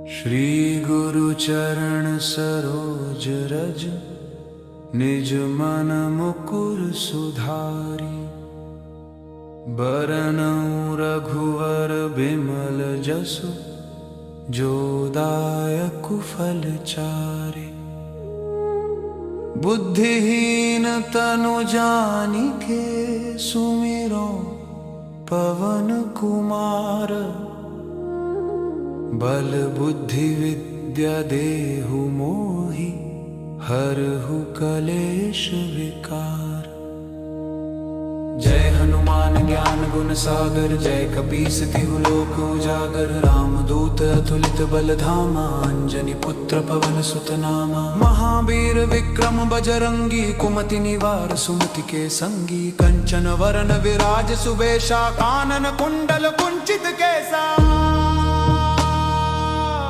श्री गुरु चरण सरोज रज, निज मन मुकुर सुधारी। बरनउँ रघुवर बिमल जसु, जो दायक फल चारि। बुद्धिहीन तनु जानिके, सुमिरो पवन कुमार। बल बुद्धि विद्या देहु मोहि, हरहु कलेश विकार। जय हनुमान ज्ञान गुण सागर, जय कपीस तिहु लोक उजागर। रामदूत अतुलित बल धामा, अंजनी पुत्र पवन सुत नामा। महावीर विक्रम बजरंगी, कुमति निवार सुमति के संगी। कंचन वरन विराज सुबेशा, कानन कुंडल कुंचित केसा।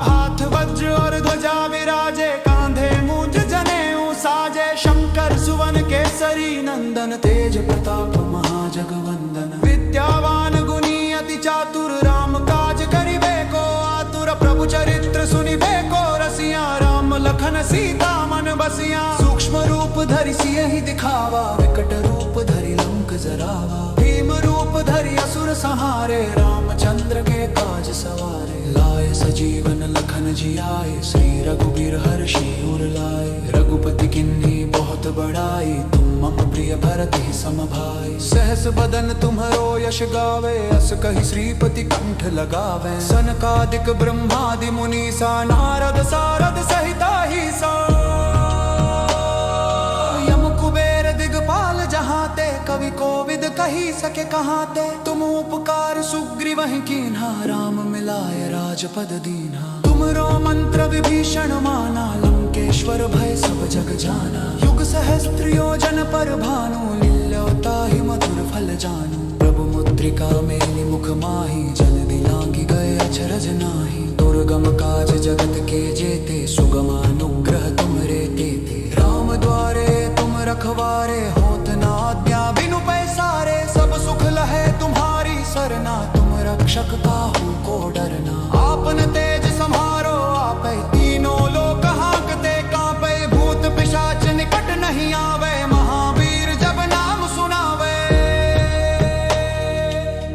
हाथ वज्र और ध्वजा विराजे, कांधे मूंज जनेऊ साजे। शंकर सुवन केसरी नंदन, तेज प्रताप महाजगवंदन। विद्यावान गुणी अति चातुर, राम काज करिबे को आतुर। प्रभु चरित्र सुनिबे को रसिया, राम लखन सीता मन बसिया। सूक्ष्म रूप धरि सियहि दिखावा, विकट रूप धरि लंक जरावा। भीम रूप धरि असुर संहारे, रामचंद्र के काज सवारे। लाए सजीवन लखन जियाए, श्री रघुबीर हर्षि उर लाए। रघुपति किन्ही बहुत बड़ाई, तुम मम प्रिय भरति सम भाई। सहस बदन तुम्हरो यश गावे, अस कहि श्रीपति कंठ लगावे। सनकादिक ब्रह्मादि मुनीसा, नारद सारद सहिता हीसा। यम कुबेर दिगपाल जहाते, कवि कोविद कही सके कहाते। तुम उपकार सुग्रीवहि कीन्हा, राम मिलाए राजपद दीन्हा। तुमरो मंत्र विभीषण माना, लंकेश्वर भय सब जग जाना। युग सहस्त्र योजन पर भानु, लील्योताहि मधुर फल जानू। प्रभु मुद्रिका मेलि मुख माहि, जल दिलांगी गए अचरज नाही। दुर्गम काज जगत के जेते, सुगम अनुग्रह तुमरे तेते। राम द्वारे तुम रखवारे, होत न आज्ञा बिनु पैसारे। सब सुख लहे तुम्हारी सरना, तुम रक्षक काहू को डरना। आपन तेज सम्हारो आपै, तीनों लोक हांकते कांपै। भूत पिशाच निकट नहीं आवे, महावीर जब नाम सुनावे।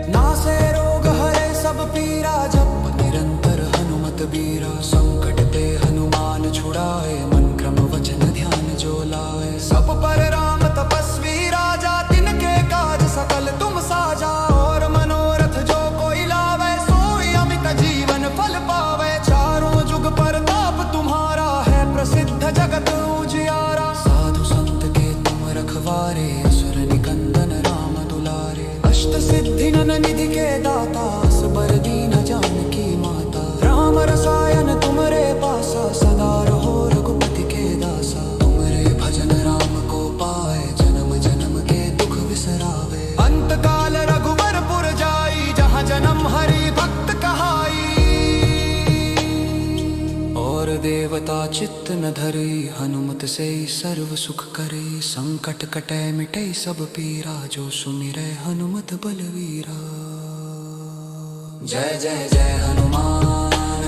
नासे रोग हरे सब पीरा, जप निरंतर हनुमत बीरा। संकट ते हनुमान छुड़ाए, मन क्रम वचन ध्यान जो लाए। सब पर राम तपस्वी राजा, तिनके काज सकल तुम साजा। और मनोरथ जो कोई लावे, सोई अमित जीवन फल पावे। चारों जुग परताप तुम्हारा है, प्रसिद्ध जगत उजियारा। साधु संत के तुम रखवारे, असुर निकंदन राम दुलारे। अष्ट सिद्धि नन निधि के दाता, असबर दीन जानकी माता। राम रसायन तुमरे पासा, सदा रहो रघुपति के दासा। तुमरे भजन राम को पाए, जन्म जन्म के दुख बिसरावे। अंत काल रघुवरपुर जाई, जहाँ जन्म हरि भक्त कहाई। और देवता चित्त न धरे, हनुमत से सर्व सुख करे। संकट कटे मिटे सब पीरा, जो सुमिरै हनुमत बलवीरा। जय जय जय हनुमान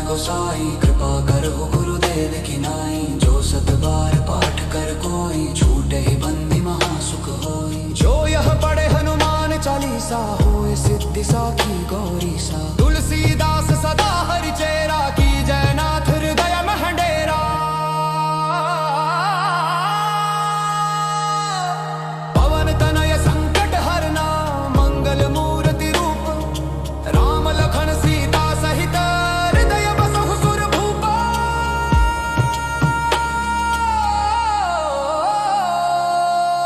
गोसाई, कृपा करहु गुरुदेव की नाई। जो सत बार पाठ कर कोई, छूटे बंदी महासुख होई। जो यह पढ़े हनुमान चालीसा, होए सिद्धि साखी गौरी सा। तुलसीदास सदा हरि चेरा, की जय नाथ हृदय मह डेरा। पवन तनय संकट हरना, मंगल मूर्ति रूप। राम लखन सीता सहित, हृदय बसहु सुर भूपा।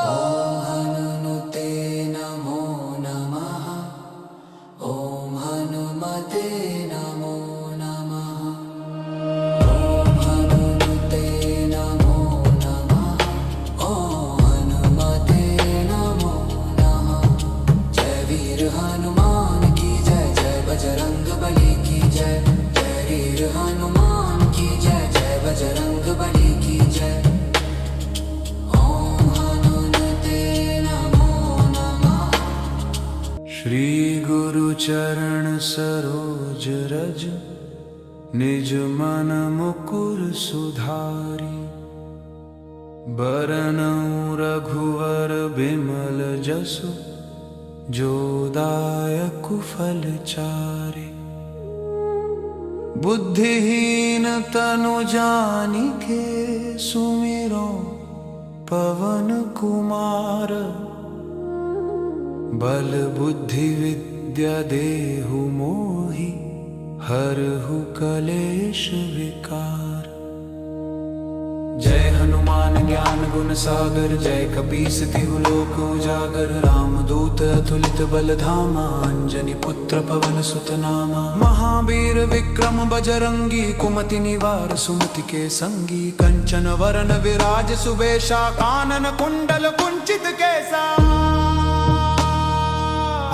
ओम हनुमते नमो नमः, ओम हनुमते नमो नमः। ओम हनुमते नमो नमः, ओम हनुमते नमो नमः। जय वीर हनुमान की जय, जय बजरंग बली की जय। जय वीर हनुमान की जय, जय बजरंग बली की जय। ओम हनुमते नमो नमः। श्री गुरु चरण सरोज रज, निज मन मुकुर सुधारी। बरनउँ रघुवर बिमल जसु, जो दायक फल चारि। बुद्धिहीन तनु जानिके, सुमिरो पवन कुमार। बल बुद्धि विद्या देहु मोहि, हरहु कलेश विकार। जय हनुमान ज्ञान गुण सागर, जय कपीस तिहु लोक उजागर। रामदूत अतुलित बल धामा, अंजनी पुत्र पवन सुत नामा। महावीर विक्रम बजरंगी, कुमति निवार सुमति के संगी। कंचन वरन विराज सुबेशा, कानन कुंडल कुंचित केसा।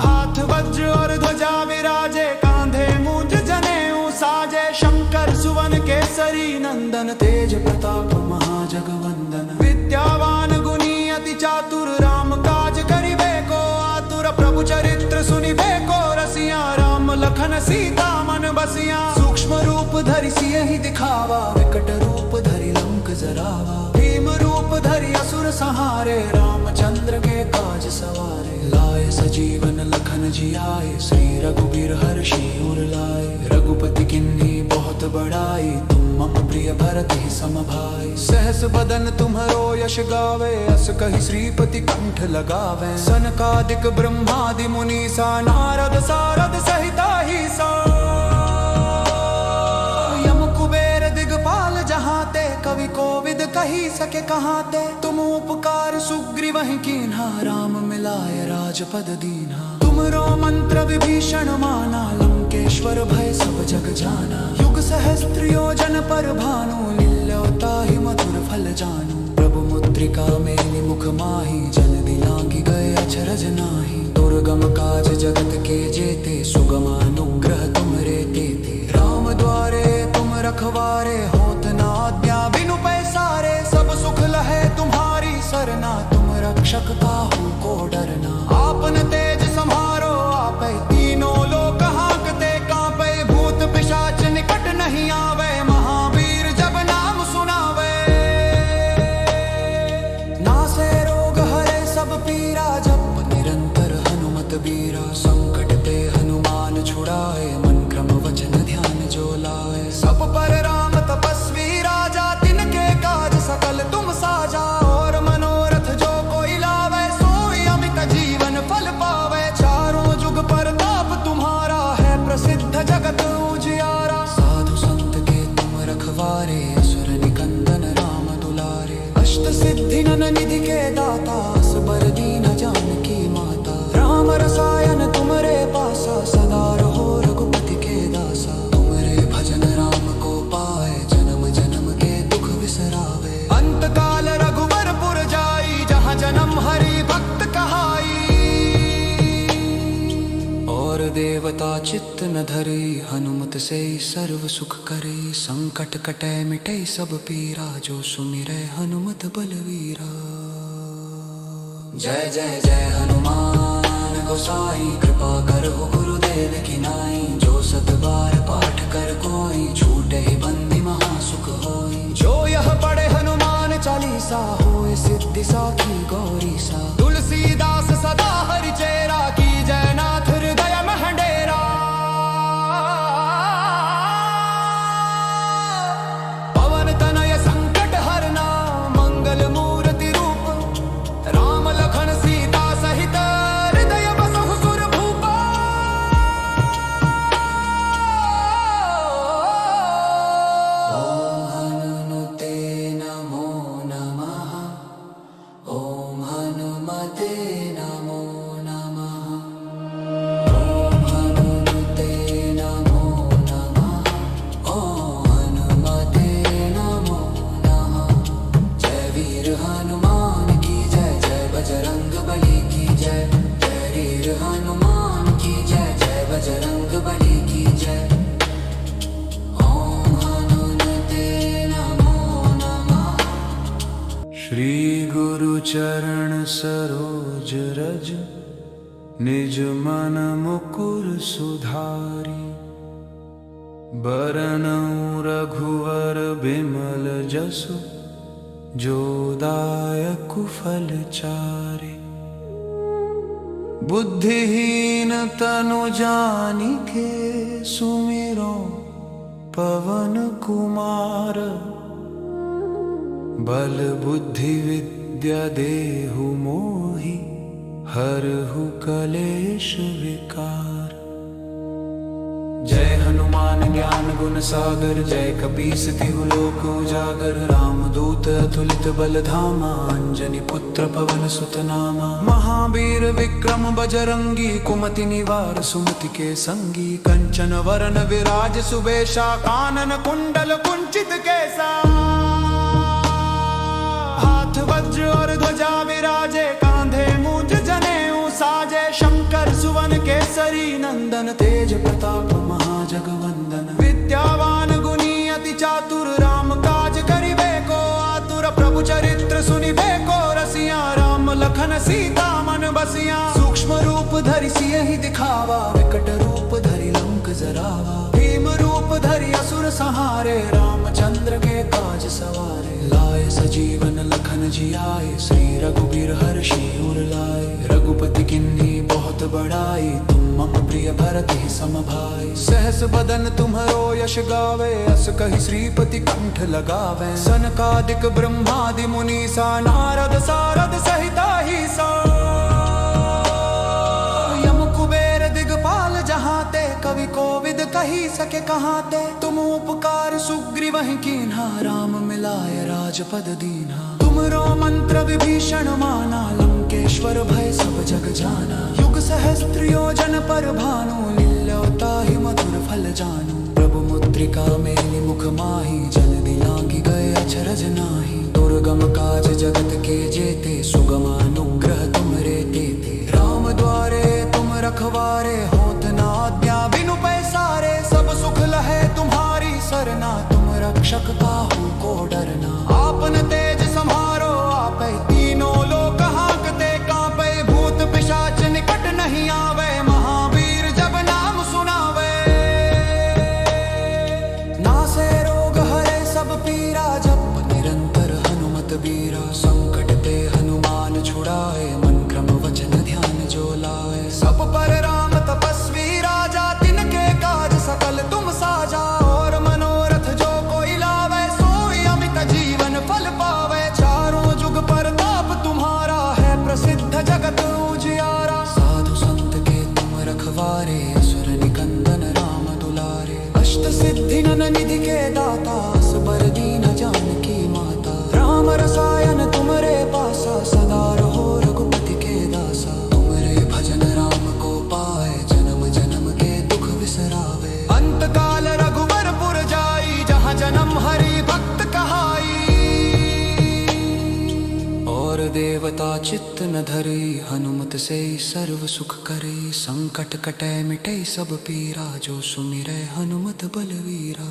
हाथ वज्र और ध्वजा विराजे, कांधे मूंज जनेऊ साजे। शंकर सुवन केसरी नंदन, तेज प्रताप महाजगवंदन। विद्यावान गुणी अति चातुर, राम काज करिबे को आतुर। प्रभु चरित्र सुनिबे को रसिया, राम लखन सीता मन बसिया। सूक्ष्म रूप धरि सियहि दिखावा, विकट रूप धरि लंक जरावा। भीम रूप धरि असुर संहारे, रामचंद्र के काज सवारे। लाए सजीवन लखन जियाए, श्री रघुबीर हर्षि उर लाए। रघुपति किन्ही बहुत बड़ाई, तुम मम प्रिय भरत ही सम भाई। सहस बदन तुम्हरो यश गावे, अस कहि श्रीपति कंठ लगावे। सनकादिक ब्रह्मादि मुनीसा, नारद सारद सहिता हीसा। यम कुबेर दिगपाल जहाते, कवि कोविद कही सके कहाते। तुम उपकार सुग्रीवहि कीन्हा, राम मिलाए राजपद दीन्हा। तुमरो मंत्र विभीषण माना, लंकेश्वर भय सब जग जाना। युग सहस्त्र योजन पर भानु, लील्यो ताहि मधुर फल जानू। प्रभु मुद्रिका मेलि मुख माहि, जन दिलांघि गए अचरज नाही। दुर्गम काज जगत के जेते, सुगम अनुग्रह तुमरे तेते। राम द्वारे तुम रखवारे, होत न आज्ञा बिनु पैसारे। सब सुख लहे तुम्हारी सरना, तुम रक्षक काहू को डरना। आपन तेज सम्हारो आपै, तीनों लोक हांकते कांपै। भूत पिशाच निकट नहीं आवे, महावीर जब नाम सुनावे। नासे रोग हरे सब पीरा, जप निरंतर हनुमत बीरा। संकट ते हनुमान छुड़ाए, मन क्रम वचन ध्यान जो लाए। सब पर राम तपस्वी राजा, तिनके काज सकल तुम साजा। और मनोरथ जो कोई लावे, सोई अमित जीवन फल पावे। चारों जुग परताप तुम्हारा है, प्रसिद्ध जगत उजियारा। साधु संत के तुम रखवारे, असुर निकंदन राम दुलारे। अष्ट सिद्धि नन निधि के दाता, असबर दीन जानकी माता। राम रसायन तुमरे पासा, सदा रहो रघुपति के दासा। तुमरे भजन राम को पाए, जन्म जन्म के दुख बिसरावे। अंत काल रघुवरपुर जाई, जहाँ जन्म हरि भक्त कहाई। और देवता चित्त न धरे, हनुमत से सर्व सुख करे। संकट कटै मिटै सब पीरा, जो सुमिरै हनुमत बलवीरा। जय जय जय हनुमान गोसाई, कृपा करहु गुरुदेव की नाई। जो सत बार पाठ कर कोई, छूटे बंदी महासुख होई। जो यह पढ़े हनुमान चालीसा, होए सिद्धि साखी गौरी सा। तुलसीदास सदा हरि चेरा, की जय नाथ हृदय मह डेरा। पवन तनय संकट हरना, मंगल मूर्ति रूप। राम लखन सीता सहित, हृदय बसहु सुर भूपा। ओम हनुमते नमो नमः, ओम हनुमते नमो नमः। ओम हनुमते नमो नमः, ओम हनुमते नमो नमः। जय वीर हनुमान की जय, जय बजरंग बली की जय। जय वीर हनुमान की जय, जय बजरंग बली की जय। ओम हनुमते नमो नमः। श्री गुरु चरण सरोज रज, निज मन मुकुर सुधारी। बरनउँ रघुवर बिमल जसु, जो दायकु फल चारि। बुद्धिहीन तनु जानिके, सुमिरो पवन कुमार। बल बुद्धि विद्या देहु मोहि, हरहु कलेश विकार। जय हनुमान ज्ञान गुण सागर, जय कपीस तिहु लोक उजागर। रामदूत अतुलित बल धामा, अंजनी पुत्र पवन सुत नामा। महावीर विक्रम बजरंगी, कुमति निवार सुमति के संगी। कंचन वरन विराज सुबेशा, कानन कुंडल कुंचित केसा। हाथ वज्र और ध्वजा विराजे, कांधे मूंज जनेऊ साजे। शंकर सुवन केसरी नंदन, तेज प्रताप महाजगवंदन। विद्यावान गुणी अति चातुर, राम काज करिबे को आतुर। प्रभु चरित्र सुनिबे को रसिया, राम लखन सीता मन बसिया। सूक्ष्म रूप धरि सियहि दिखावा, विकट रूप धरि लंक जरावा। भीम रूप धरि असुर संहारे, रामचंद्र के काज सवारे। लाए सजीवन लखन जियाए, श्री रघुबीर हर्षि उर लाए। रघुपति किन्ही बहुत बड़ाई, तुम मम प्रिय भरति सम भाई। सहस बदन तुम्हरो यश गावे, अस कहि श्रीपति कंठ लगावे। सनकादिक ब्रह्मादि मुनीसा, नारद सारद सहिता हीसा। यम कुबेर दिगपाल जहाते, कवि कोविद कही सके कहाते। तुम उपकार सुग्रीवहि कीन्हा, राम मिलाय राजपद दीन्हा। तुमरो मंत्र विभीषण माना, लंकेश्वर भय सब जग जाना। युग सहस्त्र योजन पर भानु, लील्यो ताहि मधुर फल जानू। प्रभु मुद्रिका मेलि मुख माहि, जल्दी लांघि गए अचरज नाहि। दुर्गम काज जगत के जेते, सुगम अनुग्रह तुमरे तेते। राम द्वारे तुम रखवारे, होत न आज्ञा बिनु पैसारे। सब सुख लहे तुम्हारी सरना, तुम रक्षक काहू को डरना। आपन तेज सम्हारो आपै, तीनों लोक हांकते कांपै। भूत पिशाच निकट नहीं आवे, महावीर जब नाम सुनावे। नासे रोग हरे सब पीरा, जप निरंतर हनुमत बीरा। संकट ते हनुमान छुड़ाए, मन क्रम वचन ध्यान जो लाए। सब पर राम तपस्वी राजा, तिनके काज सकल तुम साजा। और मनोरथ जो कोई लावे, सोई अमित जीवन फल पावे। चारों जुग परताप तुम्हारा है, प्रसिद्ध जगत उजियारा। साधु संत के तुम रखवारे, असुर निकंदन राम दुलारे। अष्ट सिद्धि नन निधि के दाता, असबर दीन जानकी माता। राम रसायन तुमरे पासा, सदा रहो रघुपति के दासा। तुमरे भजन राम को पाए, जन्म जन्म के दुख बिसरावे। अंत काल रघुवर पुर जाई, जहाँ जन्म हरि भक्त कहाई। और देवता चित्त न धरे, हनुमत से सर्व सुख करे। संकट कटै मिटै सब पीरा, जो सुमिरै हनुमत बलवीरा।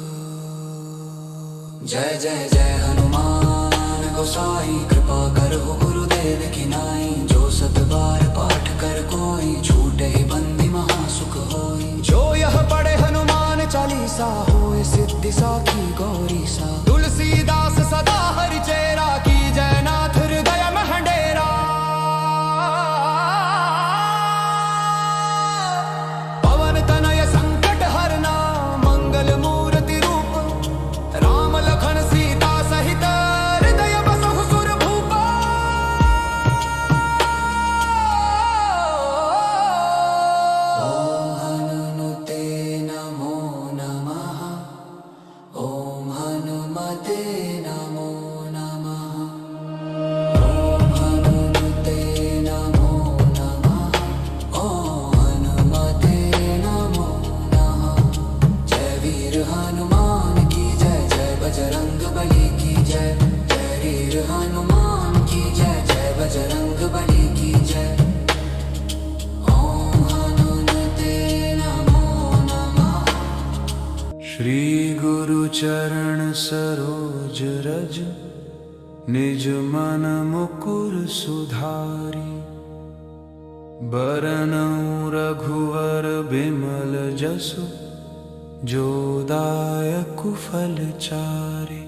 जय जय जय हनुमान गोसाई, कृपा करहु गुरुदेव की नाई। जो सत बार पाठ कर कोई, छूटे बंदी महासुख होई। जो यह पढ़े हनुमान चालीसा, होए सिद्धि साखी गौरी सा। तुलसीदास सदा हरि चेरा, की जय नाथ हृदय मह डेरा। पवन तनय संकट हरना, मंगल मूर्ति रूप। राम लखन सीता सहित, हृदय बसहु सुर भूपा। ओम हनुमते नमो नमः, ओम हनुमते नमो नमः। ओम हनुमते नमो नमः, ओम हनुमते नमो नमः। जय वीर हनुमान की जय, जय बजरंग बली की जय। जय वीर हनुमान की जय, जय बजरंग बली की जय। ओम हनुमते नमो नमः। श्री गुरु चरण सरोज रज, निज मन मुकुर सुधारी। बरनउँ रघुवर बिमल जसु, जोदायक फलचारी।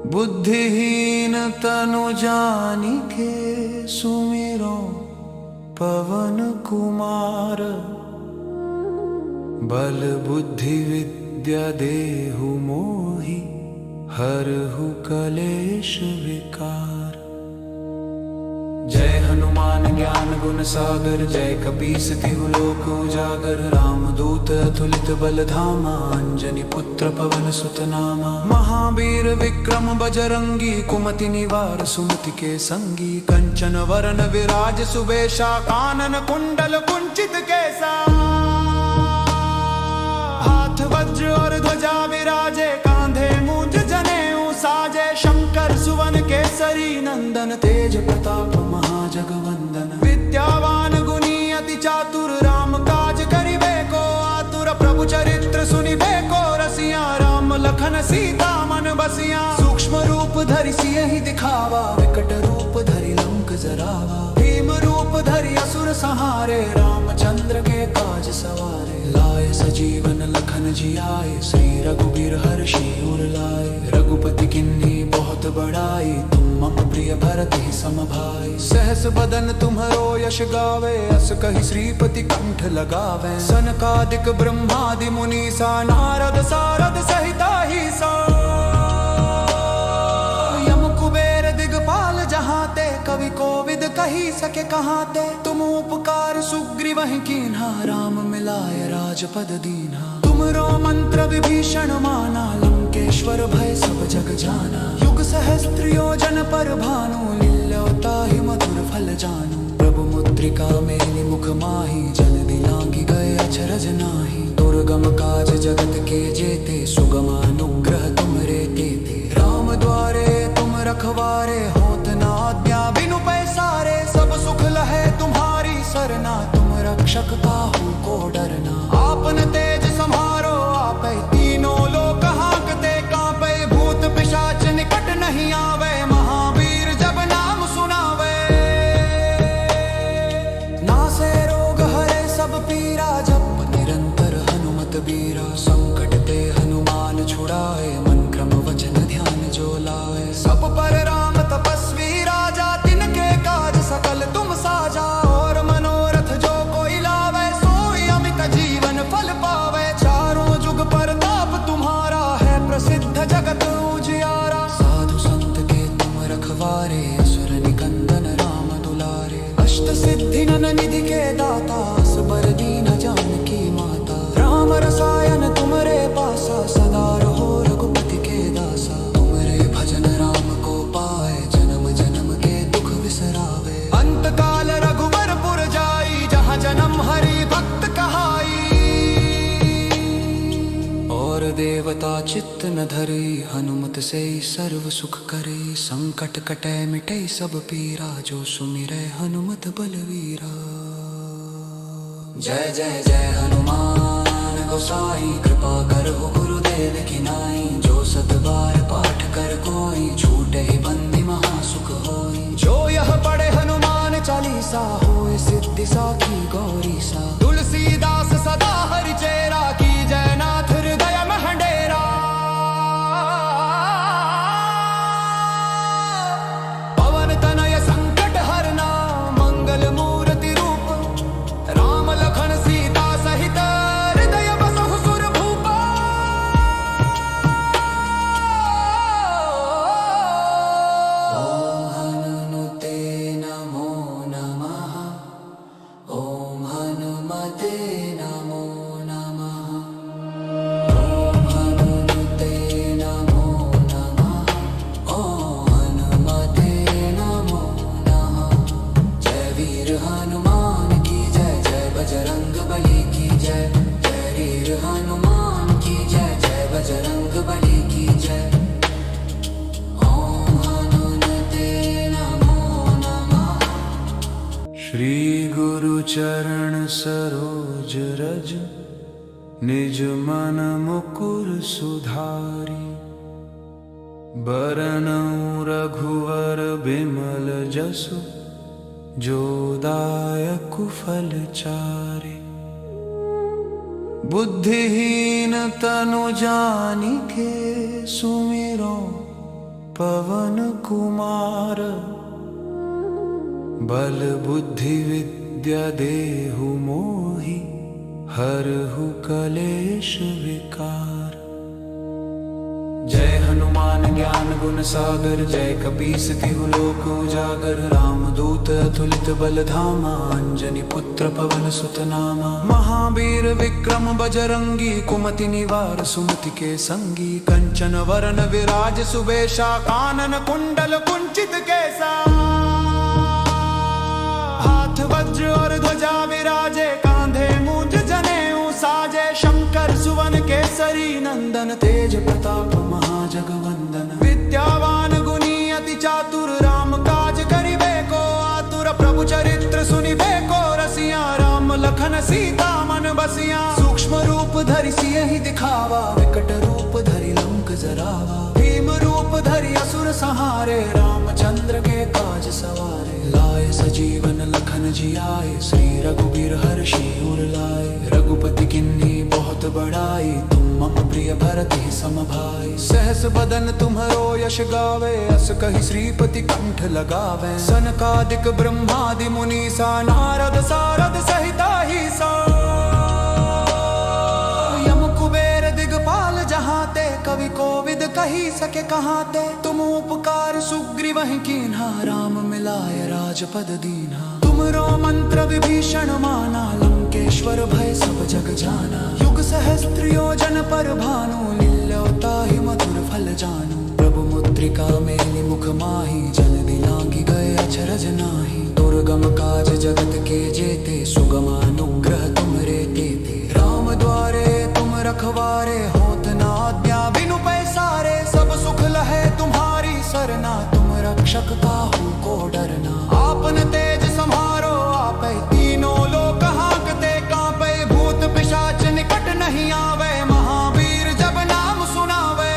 बुद्धिहीन तनु जानिके सुमिरो पवन कुमार। बल बुद्धि विद्या देहु मोहि हरहु कलेश विकार। जय हनुमान ज्ञान गुण सागर, जय कपीस तिहु लोक उजागर। रामदूत अतुलित बल धामा, अंजनी पुत्र पवन सुत नामा। महावीर विक्रम बजरंगी, कुमति निवार सुमति के संगी। कंचन वरन विराज सुबेशा, कानन कुंडल कुंचित केसा। हाथ वज्र और ध्वजा विराजे, कांधे मूंज जनेऊ साजे। शंकर सुवन केसरी नंदन, तेज प्रताप महाजगवंदन। विद्यावान गुणी अति चातुर, राम काज करिबे को आतुर। प्रभु चरित्र सुनिबे को रसिया, राम लखन सीता मन बसिया। सूक्ष्म रूप धरि सियहि दिखावा, विकट रूप धरि लंक जरावा। भीम रूप धरि असुर संहारे, रामचंद्र के काज सवारे। लाए सजीवन लखन जियाए, श्री रघुबीर हर्षि उर लाए। रघुपति किन्ही बहुत बड़ाई, तुम मम प्रिय भरति सम भाई। सहस बदन तुम्हरो यश गावे, अस कहि श्रीपति कंठ लगावे। सनकादिक ब्रह्मादि मुनीसा, नारद सारद सहिता हिसा। यम कुबेर दिगपाल जहाते, कवि कोविद कही सके कहाते। तुम उपकार सुग्रीवहि कीन्हा, राम मिलाय राजपद दीन्हा। तुमरो मंत्र विभीषण माना, लंकेश्वर भय सब जग जाना। युग सहस्त्र योजन पर भानु, लील्यो ताहि मधुर फल जानू। प्रभु मुद्रिका मेलि मुख माहि, जल्दी लांघि गए अचरज नाहि। दुर्गम काज जगत के जेते, सुगम अनुग्रह तुमरे तेते। राम द्वारे तुम रखवारे, होत न आज्ञा बिनु पैसारे। सब सुख लहे तुम्हारी सरना, तुम रक्षक काहू को डरना। आपन तेज सम्हारो आपै, तीनों लोक हांकते कांपै। भूत पिशाच निकट नहीं आवे, महावीर जब नाम सुनावे। नासे रोग हरे सब पीरा, जप निरंतर हनुमत बीरा। संकट ते हनुमान छुड़ाए, मन क्रम वचन ध्यान जो लाए। सब पर राम तपस्वी राजा, तिनके काज सकल तुम साजा। और मनोरथ जो कोई लावे, सोई अमित जीवन फल पावे। चारों जुग परताप तुम्हारा है, प्रसिद्ध जगत उजियारा। साधु संत के तुम रखवारे, असुर निकंदन राम दुलारे। अष्ट सिद्धि नन निधि के दाता, असबर दीन जानकी माता। राम रसायन तुमरे पासा, सदा रहो रघुपति के दासा। तुमरे भजन राम को पाए, जन्म जन्म के दुख बिसरावे। अंत काल रघुवर पुर जाई, जहाँ जन्म हरि भक्त कहाई। और देवता चित्त न धरे, हनुमत से सर्व सुख करे। संकट कटे मिटे सब पीरा, जो सुमिरै हनुमत बलवीरा। जय जय जय हनुमान गोसाई, कृपा करहु गुरुदेव की नाई। जो सत बार पाठ कर कोई, छूटे ही बंदी महासुख होई। जो यह पढ़े हनुमान चालीसा, होए सिद्धि साखी गौरी सा। तुलसीदास सदा हरि चेरा, की जय नाथ हृदय महडेरा। पवन तनय संकट हरना, मंगल मूर्ति रूप। राम लखन सीता सहित, हृदय बसहु सुर भूपा। ओम हनुमते नमो नमः, ओम हनुमते नमो नमः। ओम हनुमते नमो नमः, ओम हनुमते नमो नमः। जय वीर हनुमान की जय, जय बजरंग बली की जय। जय वीर हनुमान की जय, जय बजरंग बली की जय। ओम हनुमते नमो नमः। श्री गुरु चरण सरोज रज, निज मन मुकुर सुधारी। बरनउँ रघुवर बिमल जसु, जो दायक फलचारी। बुद्धिहीन तनु जानिके सुमिरो पवन कुमार। बल बुद्धि विद्या देहु मोहि हरहु कलेश विकार। जय हनुमान ज्ञान गुण सागर, जय कपीस तिहु लोक उजागर। रामदूत अतुलित बल धामा, अंजनी पुत्र पवन सुत नामा। महावीर विक्रम बजरंगी, कुमति निवार सुमति के संगी। कंचन वरन विराज सुबेशा, कानन कुंडल कुंचित केसा। हाथ वज्र और ध्वजा विराजे, कांधे मूंज जनेऊ साजे। शंकर सुवन केसरी नंदन, तेज प्रताप महाजगवंदन। विद्यावान गुणी अति चातुर, राम काज करिबे को आतुर। प्रभु चरित्र सुनिबे को रसिया, राम लखन सीता मन बसिया। सूक्ष्म रूप धरि सियहि दिखावा, विकट रूप धरि लंक जरावा। भीम रूप धरि असुर संहारे, रामचंद्र के काज सवारे। लाए सजीवन लखन जियाए, श्री रघुबीर हर्षि उर लाए। रघुपति किन्ही बहुत बड़ाई, तुम मम प्रिय भरति सम भाई। सहस बदन तुम्हरो यश गावे, अस कहि श्रीपति कंठ लगावे। सनकादिक ब्रह्मादि मुनीसा, नारद सारद सहिता हिसा। यम कुबेर दिगपाल जहाते, कवि कोविद कही सके कहाते। तुम उपकार सुग्रीवहि कीन्हा, राम मिलाय राजपद दीन्हा। तुमरो मंत्र विभीषण माना, लंकेश्वर भय सब जग जाना। युग सहस्त्र योजन पर भानु, लील्यो ताहि मधुर फल जानू। प्रभु मुद्रिका मेलि मुख माहि, जल्दी लांघि गए अचरज नाही। दुर्गम काज जगत के जेते, सुगम अनुग्रह तुमरे तेते। राम द्वारे तुम रखवारे, होत न आज्ञा बिनु पैसारे। सब सुख लहे तुम्हारी सरना, तुम रक्षक काहू को डरना। आपन तेज सम्हारो आपै, तीनों लोक हांकते कांपै। भूत पिशाच निकट नहीं आवे, महावीर जब नाम सुनावे।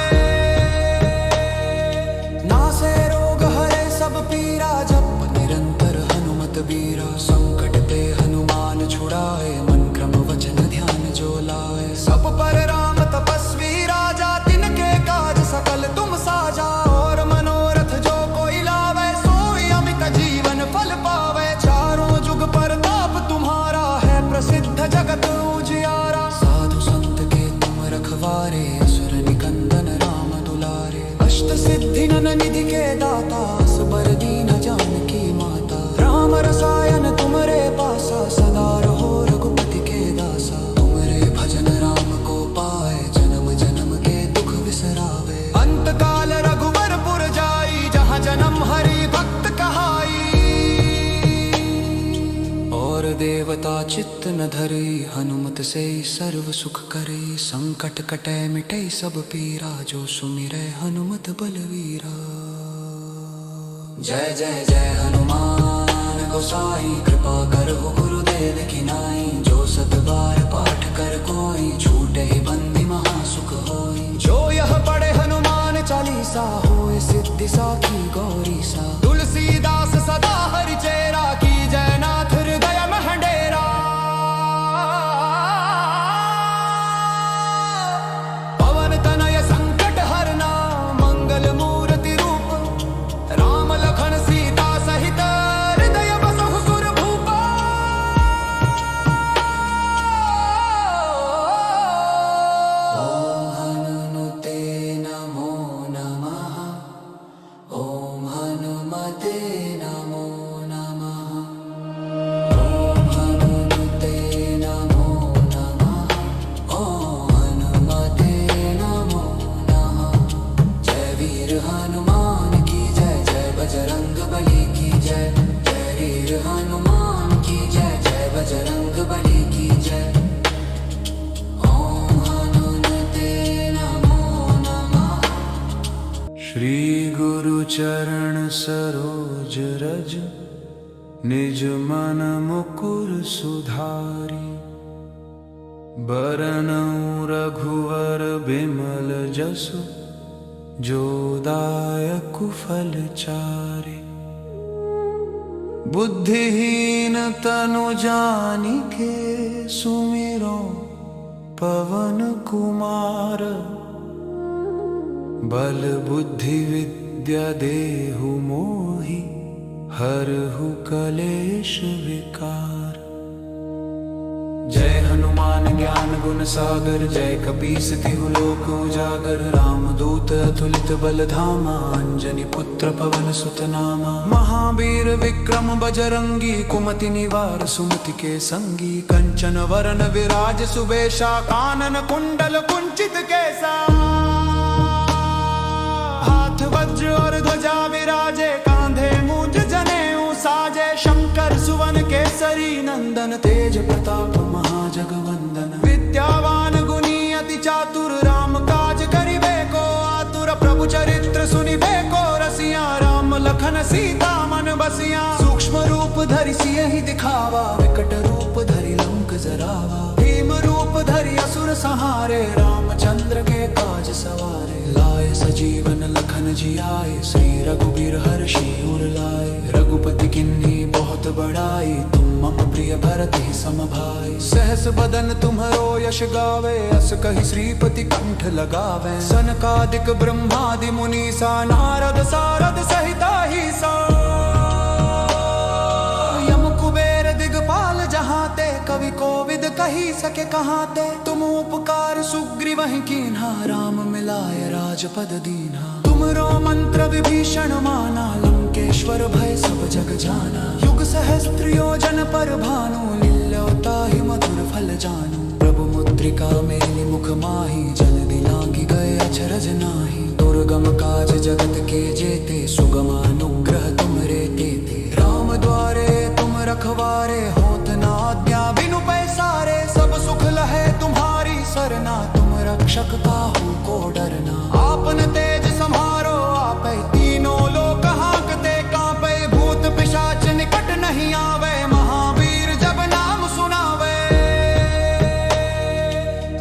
नासे रोग हरे सब पीरा, जप निरंतर हनुमत बीरा। संकट ते हनुमान छुड़ाए, मन क्रम वचन ध्यान जो लाए। सब पर राम तपस्वी राजा, तिनके काज सकल तुम साजा। और मनोरथ जो कोई लावे, सोई अमित जीवन फल पावे। चारों जुग परताप तुम्हारा है, प्रसिद्ध जगत उजियारा। साधु संत के तुम रखवारे, असुर निकंदन राम दुलारे। अष्ट सिद्धि नन निधि के दाता, असबर दीन जानकी माता। राम रसायन तुमरे पासा, सदा रहो रघुपति के दासा। तुमरे भजन राम को पाए, जन्म जन्म के दुख बिसरावे। अंत काल रघुवरपुर जाई, जहाँ जन्म हरि भक्त कहाई। और देवता चित्त न धरे, हनुमत से सर्व सुख करे। संकट कटे मिटे सब पीरा, जो सुमिरै हनुमत बलवीरा। जय जय जय हनुमान गोसाई, कृपा करहु गुरुदेव की नाई। जो सत बार पाठ कर कोई, छूटे बंदी महासुख होई। जो यह पढ़े हनुमान चालीसा, होए सिद्धि साखी गौरी सा। तुलसीदास सदा हरि चेरा, की जय नाथ हृदय मह डेरा। पवन तनय संकट हरना, मंगल मूर्ति रूप। राम लखन सीता सहित, हृदय बसहु सुर भूपा। ओम हनुमते नमो नमः, ओम हनुमते नमो नमः। ओम हनुमते नमो नमः, ओम हनुमते नमो नमः। जय वीर हनुमान की जय, जय बजरंग बली की जय। जय वीर हनुमान की जय, जय बजरंग बली की जय। ओम हनुमते नमो नमः। श्री गुरु चरण सरोज रज, निज मन मुकुर सुधारी। बरनउँ रघुवर बिमल जसु, जो दायकु फल चारि। बुद्धिहीन तनु जानिके सुमिरो, पवन कुमार। बल बुद्धि विद्या देहु मोहि, हरहु कलेश विकार। जय हनुमान ज्ञान गुण सागर, जय कपीस तिहु लोक उजागर। रामदूत अतुलित बल धामा, अंजनी पुत्र पवन सुत नामा। महावीर विक्रम बजरंगी, कुमति निवार सुमति के संगी। कंचन वरन विराज सुबेशा, कानन कुंडल कुंचित केसा। हाथ वज्र और ध्वजा विराजे, कांधे मूंज जनेऊ साजे। शंकर सुवन केसरी नंदन, तेज प्रताप महाजगवंदन। विद्यावान गुणी अति चातुर, राम काज करिबे को आतुर। प्रभु चरित्र सुनिबे को रसिया, राम लखन सीता मन बसिया। सूक्ष्म रूप धरि सियहि दिखावा, विकट रूप धरि लंक जरावा। भीम रूप धरि असुर संहारे, रामचंद्र के काज सवारे। लाए सजीवन लखन जियाए, श्री रघुबीर हर्षि उर लाए। रघुपति किन्ही बहुत बड़ाई, तुम मम प्रिय भरति सम भाई। सहस बदन तुम्हरो यश गावे, अस कहि श्रीपति कंठ लगावे। सनकादिक ब्रह्मादि मुनीसा, नारद सारद सहिता हिसा। यम कुबेर दिगपाल जहाते, कवि कोविद कही सके कहाते। तुम उपकार सुग्रीवहि कीन्हा, राम मिलाय राजपद दीन्हा। तुमरो मंत्र विभीषण माना, लंकेश्वर भय सब जग जाना। युग सहस्त्र योजन पर भानु, लील्यो ताहि मधुर फल जानू। प्रभु मुद्रिका मेलि मुख माहि, जल्दी लांघि गए अचरज नाहि। दुर्गम काज जगत के जेते, सुगम अनुग्रह तुमरे तेते। राम द्वारे तुम रखवारे, होत न आज्ञा बिनु पैसारे। सब सुख लहे तुम्हारी सरना, तुम रक्षक काहू को डरना। आपन तेज सम्हारो आपै, तीनों लोक हांकते कांपै। भूत पिशाच निकट नहीं आवे, महावीर जब नाम सुनावे।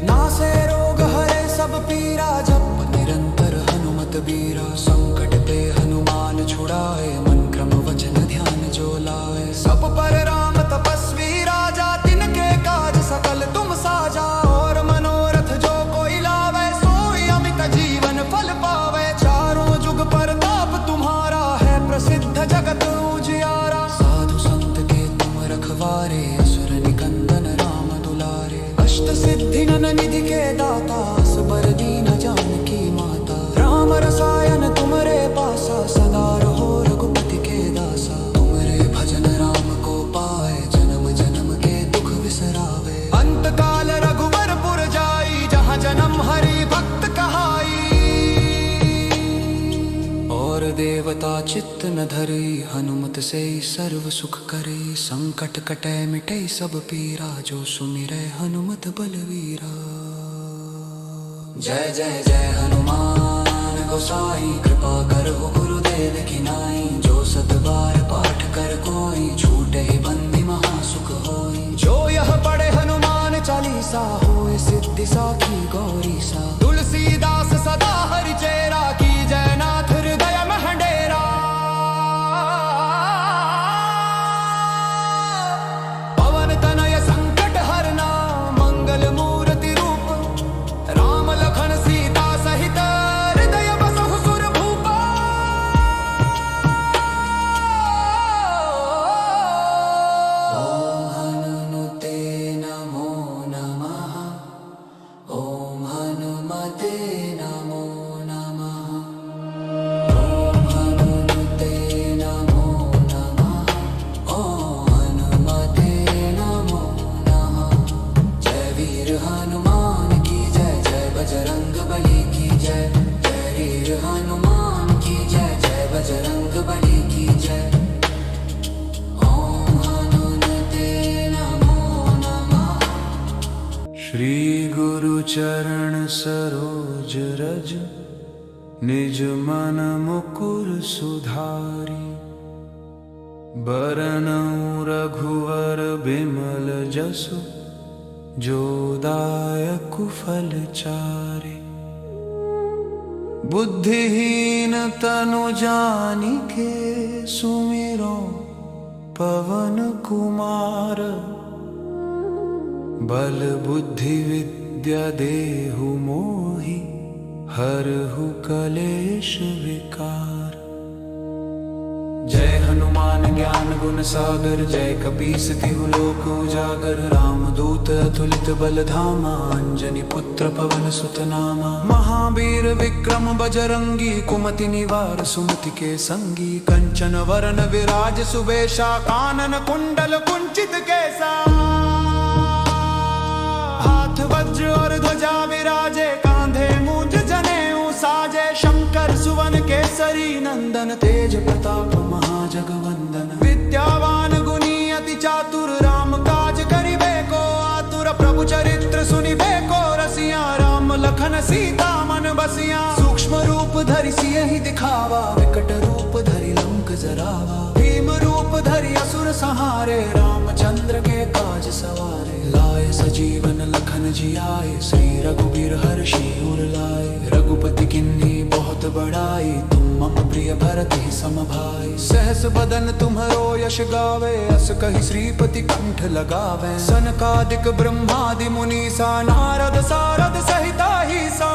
नासे रोग हरे सब पीरा, जप निरंतर हनुमत बीरा। संकट ते हनुमान छुड़ाए, मन क्रम वचन ध्यान जो लाए। सब पर राम तपस्वी राजा, तिनके काज सकल तुम साजा। और मनोरथ जो कोई लावे, सोई अमित जीवन फल पावे। चारों जुग परताप तुम्हारा है, प्रसिद्ध जगत उजियारा। साधु संत के तुम रखवारे, असुर निकंदन राम दुलारे। अष्ट सिद्धि नन निधि के दाता, असबर दीन जानकी माता। राम रसायन तुमरे पासा, सदा रहो रघुपति के दासा। तुमरे भजन राम को पाए, जन्म जन्म के दुख बिसरावे। अंत काल रघुवर पुर जाई, जहाँ जन्म हरि भक्त कहाई। और देवता चित्त न धरे, हनुमत से सर्व सुख करे। संकट कटे मिटे सब पीरा, जो सुमिरै हनुमत बलवीरा। जय जय जय हनुमान गोसाई, कृपा करहु गुरुदेव की नाई। जो सत बार पाठ कर कोई, छूटे बंदी महासुख होई। जो यह पढ़े हनुमान चालीसा, होए सिद्धि साखी गौरी सा। तुलसीदास सदा हरि चेरा, की जय नाथ हृदय मह डेरा। पवन तनय संकट हरना, मंगल मूर्ति रूप। राम लखन सीता सहित, हृदय बसहु सुर भूपा। ओम हनुमते नमो नमः, ओम हनुमते नमो नमः। ओम हनुमते नमो नमः, ओम हनुमते नमो नमः। जय वीर हनुमान की जय, जय बजरंग बली की जय। जय वीर हनुमान की जय, जय बजरंग बली की जय। ओम हनुमते नमो नमः। श्री गुरु चरण सरोज रज, निज मन मुकुर सुधारी। बरनउँ रघुवर बिमल जसु, जो दायकु फल चारि। बुद्धिहीन तनु जानिके, सुमिरो पवन कुमार। बल बुद्धि विद्या विद्या देहु मोहि, हरहु कलेश विकार। जय हनुमान ज्ञान गुण सागर, जय कपीस तिहु लोक उजागर। रामदूत अतुलित बल धामा, अंजनी पुत्र पवन सुत नामा। महावीर विक्रम बजरंगी, कुमति निवार सुमति के संगी। कंचन वरन विराज सुबेशा, कानन कुंडल कुंचित केसा। हाथ वज्र और ध्वजा विराजे, कांधे मूंज जनेऊ साजे। शंकर सुवन केसरी नंदन, तेज प्रताप महाजगवंदन। विद्यावान गुणी अति चातुर, राम काज करिबे को आतुर। प्रभु चरित्र सुनिबे को रसिया, राम लखन सीता मन बसिया। सूक्ष्म रूप धरि सियहि दिखावा, विकट रूप धरि लंक जरावा। भीम रूप धरि असुर संहारे, रामचंद्र के काज सवारे। लाए सजीवन लखन जियाए, श्री रघुबीर हर्षि उर लाए। रघुपति किन्ही बहुत बड़ाई, तुम मम प्रिय भरति सम भाई। सहस बदन तुम्हरो यश गावे, अस कहि श्रीपति कंठ लगावे। सनकादिक ब्रह्मादि मुनीसा, नारद सारद सहिता हीसा।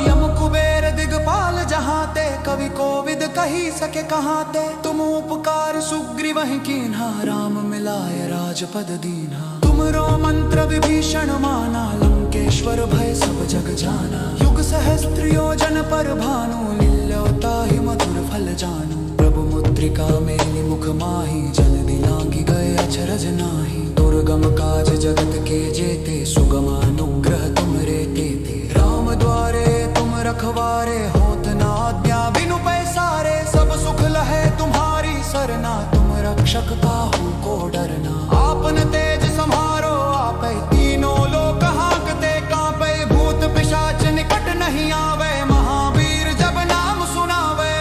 यम कुबेर दिगपाल जहाते, कवि कोविद कही सके कहाते। तुम उपकार सुग्रीवहि कीन्हा, राम मिलाय राजपद दीन्हा। तुमरो मंत्र विभीषण माना, लंकेश्वर भय सब जग जाना। युग सहस्त्र योजन पर भानु, लील्यो ताहि मधुर फल जानू। प्रभु मुद्रिका मेलि मुख माहि, जल्दी लांघि गए अचरज नाहि। दुर्गम काज जगत के जेते, सुगम अनुग्रह तुमरे तेते। राम द्वारे तुम रखवारे, होत न आज्ञा बिनु पैसारे। सब सुख लहे तुम्हारी सरना, तुम रक्षक काहू को डरना। आपन तेज सम्हारो आपै, तीनों लोक हांकते कांपै। भूत पिशाच निकट नहीं आवे, महावीर जब नाम सुनावे।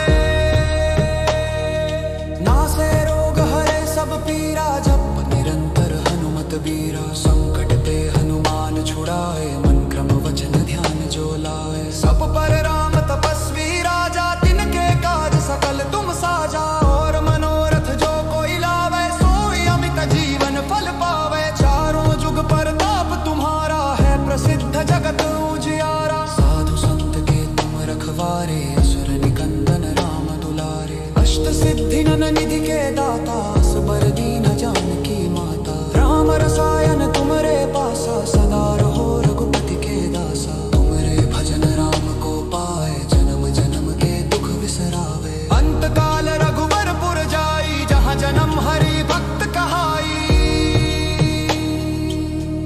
नासे रोग हरे सब पीरा, जप निरंतर हनुमत बीरा। संकट ते हनुमान छुड़ाए, मन क्रम वचन ध्यान जो लाए। सब पर राम तपस्वी राजा, तिनके काज सकल तुम साजा। और मनोरथ जो कोई लावे, सोई अमित जीवन फल पावे। चारों जुग परताप तुम्हारा है, प्रसिद्ध जगत उजियारा। साधु संत के तुम रखवारे, असुर निकंदन राम दुलारे। अष्ट सिद्धि नन निधि के दाता, असबर दीन जानकी माता। राम रसायन तुमरे पासा, सदा रहो रघुपति के दासा। तुमरे भजन राम को पाए, जन्म जन्म के दुख बिसरावे। अंत काल रघुवर पुर जाई, जहाँ जन्म हरि भक्त कहाई।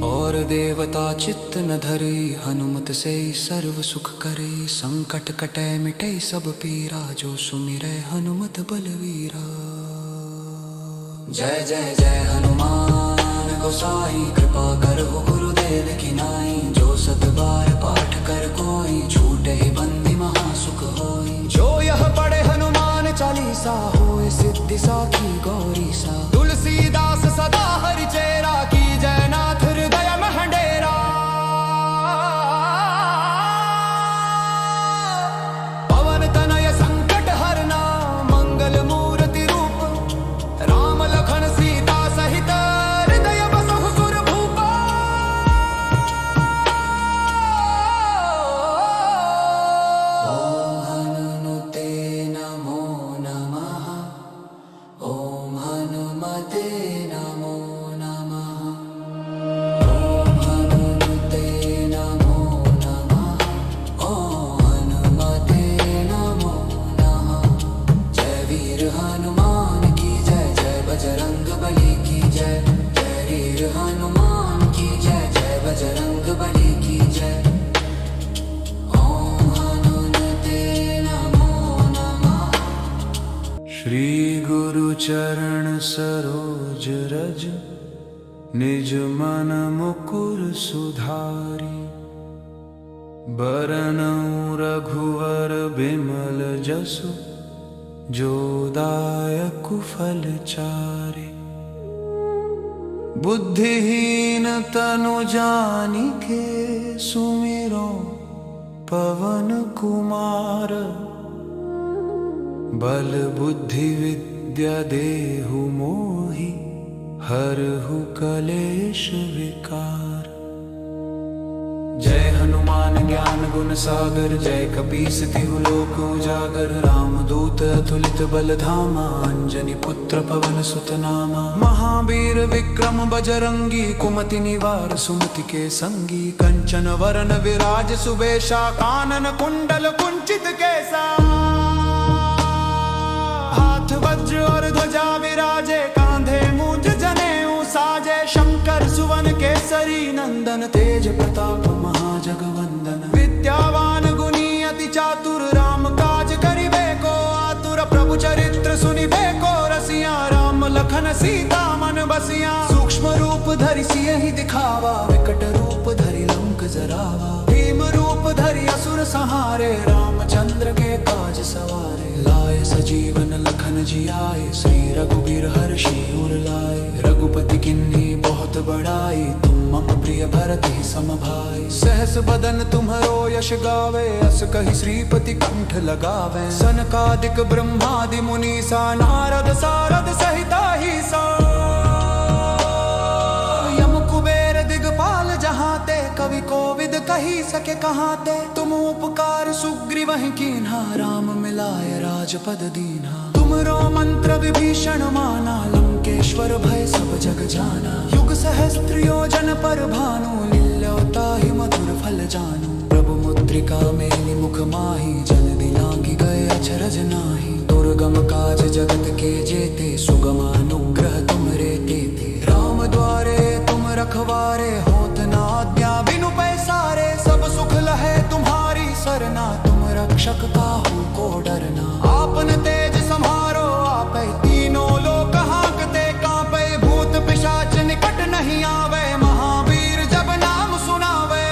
और देवता चित्त न धरे, हनुमत से सर्व सुख करे। संकट कटे मिटे सब पीरा, जो सुमिरै हनुमत बलवीरा। जय जय जय हनुमान गोसाई, कृपा करहु गुरुदेव की नाई। जो सत बार पाठ कर कोई, छूटे बंदी महासुख होई। जो यह पढ़े हनुमान चालीसा, होए सिद्धि साखी गौरी सा। तुलसीदास सदा हरि चेरा, की जय नाथ हृदय मह डेरा। पवन तनय संकट हरना, मंगल मूर्ति रूप। राम लखन सीता सहित, हृदय बसहु सुर भूपा। ओम हनुमते नमो नमः, ओम हनुमते नमो नमः। ओम हनुमते नमो नमः, ओम हनुमते नमो नमः। जय वीर हनुमान की जय, जय बजरंग बली की जय। जय वीर हनुमान की जय, जय बजरंग बली की जय। ओम हनुमते नमो नमः। श्री गुरु चरण सरोज रज, निज मन मुकुर सुधारी। बरनउँ रघुवर बिमल जसु, जो दायकु फल चारि। बुद्धिहीन तनु जानिके, सुमिरो पवन कुमार। बल बुद्धि विद्या देहु मोहि, हरहु कलेश विकार। जय हनुमान ज्ञान गुण सागर, जय कपीस तिहु लोक उजागर। राम दूत अतुलित बल धामा, अंजनी पुत्र पवन सुत नामा। महावीर विक्रम बजरंगी, कुमति निवार सुमति के संगी। कंचन वरन विराज सुबेशा, कानन कुंडल कुंचित केसा। हाथ वज्र और ध्वजा विराजे, कांधे मूंज जनेऊ साजे। शंकर सुवन केसरी नंदन, तेज प्रताप महाजगवंदन। विद्यावान गुणी अति चातुर, राम काज करिबे को आतुर। प्रभु चरित्र सुनिबे को रसिया, राम लखन सीता मन बसिया। सूक्ष्म रूप धरि सियहि दिखावा, विकट रूप धरि लंक जरावा। भीम रूप धरि असुर संहारे, रामचंद्र के काज सवारे। लाए सजीवन लखन जियाए, श्री रघुबीर हर्षि उर लाए। रघुपति किन्ही बहुत बड़ाई, तुम मम प्रिय भरति सम भाई। सहस बदन तुम्हरो यश गावे, अस कहि श्रीपति कंठ लगावे। सनकादिक ब्रह्मादि मुनीसा, नारद सारद सहिता ही सा। यम कुबेर दिगपाल जहाते, कवि कोविद कही सके कहाते। तुम उपकार सुग्रीवहि कीन्हा, राम मिलाय राजपद दीन्हा। तुमरो मंत्र विभीषण माना, लंकेश्वर भय सब जग जाना। युग सहस्त्र योजन पर भानु, लील्योताहि मधुर फल जानू। प्रभु मुद्रिका मेलि मुख माहि, जल्दी लांघि गए अचरज नाहि। दुर्गम काज जगत के जेते, सुगम अनुग्रह तुमरे तेते। राम द्वारे तुम रखवारे, होत न आज्ञा बिनु पैसारे। सब सुख लहे तुम्हारी सरना, तुम रक्षक काहू को डरना। आपन तेज सम्हारो आपै, तीनों लोक हांकते कांपै। भूत पिशाच निकट नहीं आवे, महावीर जब नाम सुनावे।